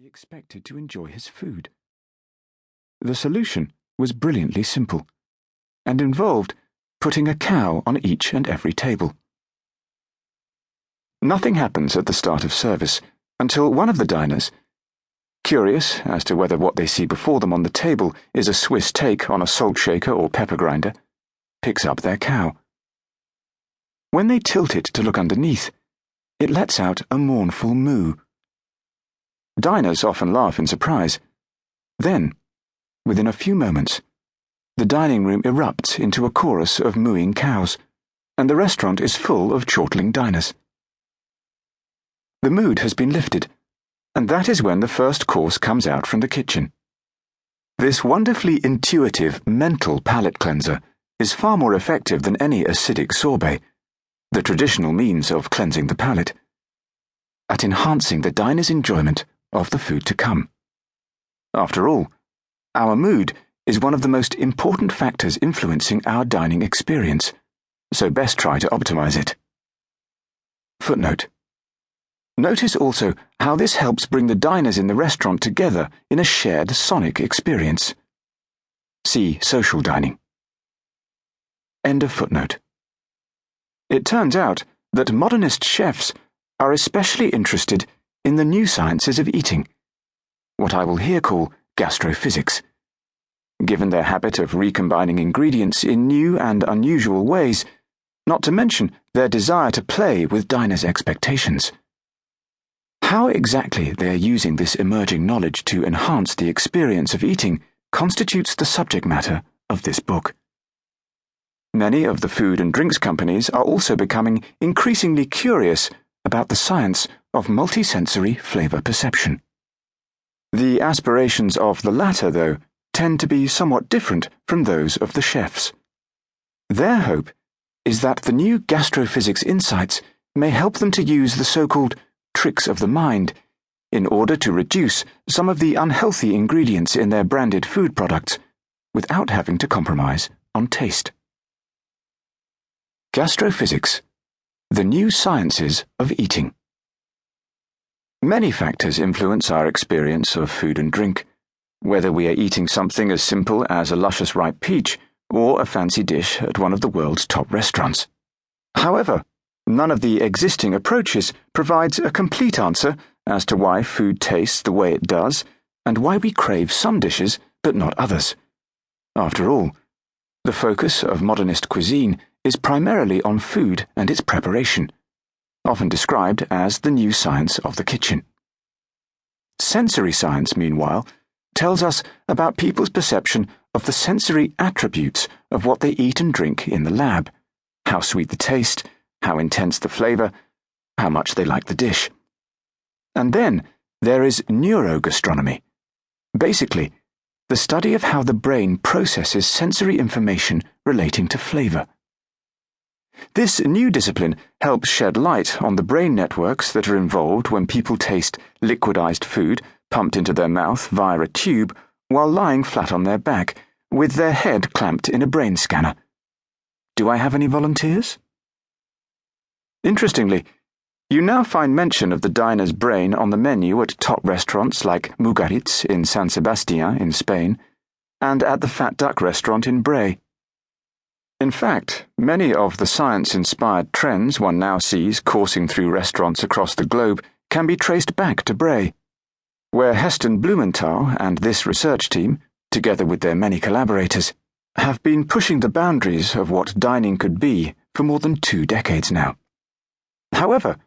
he expected to enjoy his food. The solution was brilliantly simple, and involved putting a cow on each and every table. Nothing happens at the start of service until one of the diners, curious as to whether what they see before them on the table is a Swiss take on a salt shaker or pepper grinder, picks up their cow. When they tilt it to look underneath, it lets out a mournful moo. Diners often laugh in surprise. Then, within a few moments, the dining room erupts into a chorus of mooing cows, and the restaurant is full of chortling diners. The mood has been lifted, and that is when the first course comes out from the kitchen. This wonderfully intuitive mental palate cleanser is far more effective than any acidic sorbet, the traditional means of cleansing the palate, at enhancing the diner's enjoyment of the food to come. After all, our mood is one of the most important factors influencing our dining experience, so best try to optimize it. Footnote. Notice also how this helps bring the diners in the restaurant together in a shared sonic experience. See social dining. End of footnote. It turns out that modernist chefs are especially interested in the new sciences of eating, what I will here call gastrophysics. Given their habit of recombining ingredients in new and unusual ways, not to mention their desire to play with diners' expectations. How exactly they are using this emerging knowledge to enhance the experience of eating constitutes the subject matter of this book. Many of the food and drinks companies are also becoming increasingly curious about the science of multisensory flavor perception. The aspirations of the latter, though, tend to be somewhat different from those of the chefs. Their hope is that the new gastrophysics insights may help them to use the so-called tricks of the mind in order to reduce some of the unhealthy ingredients in their branded food products without having to compromise on taste. Gastrophysics, the new sciences of eating. Many factors influence our experience of food and drink, whether we are eating something as simple as a luscious ripe peach or a fancy dish at one of the world's top restaurants. However, none of the existing approaches provides a complete answer as to why food tastes the way it does and why we crave some dishes but not others. After all, the focus of modernist cuisine is primarily on food and its preparation, often described as the new science of the kitchen. Sensory science, meanwhile, tells us about people's perception of the sensory attributes of what they eat and drink in the lab, how sweet the taste, how intense the flavor, how much they like the dish. And then there is neurogastronomy, basically the study of how the brain processes sensory information relating to flavor. This new discipline helps shed light on the brain networks that are involved when people taste liquidized food pumped into their mouth via a tube while lying flat on their back, with their head clamped in a brain scanner. Do I have any volunteers? Interestingly, you now find mention of the diner's brain on the menu at top restaurants like Mugaritz in San Sebastian in Spain, and at the Fat Duck restaurant in Bray. In fact, many of the science-inspired trends one now sees coursing through restaurants across the globe can be traced back to Bray, where Heston Blumenthal and this research team, together with their many collaborators, have been pushing the boundaries of what dining could be for more than 2 decades now. However,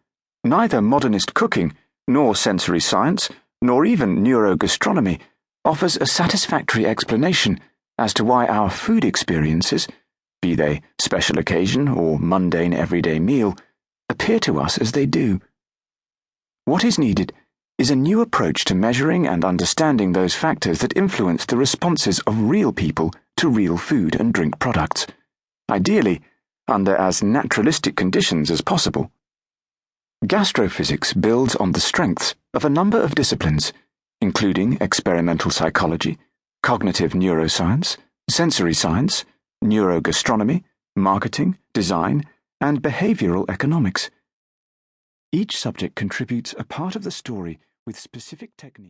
neither modernist cooking, nor sensory science, nor even neurogastronomy offers a satisfactory explanation as to why our food experiences, be they special occasion or mundane everyday meal, appear to us as they do. What is needed is a new approach to measuring and understanding those factors that influence the responses of real people to real food and drink products, ideally under as naturalistic conditions as possible. Gastrophysics builds on the strengths of a number of disciplines, including experimental psychology, cognitive neuroscience, sensory science, neurogastronomy, marketing, design, and behavioral economics. Each subject contributes a part of the story with specific techniques.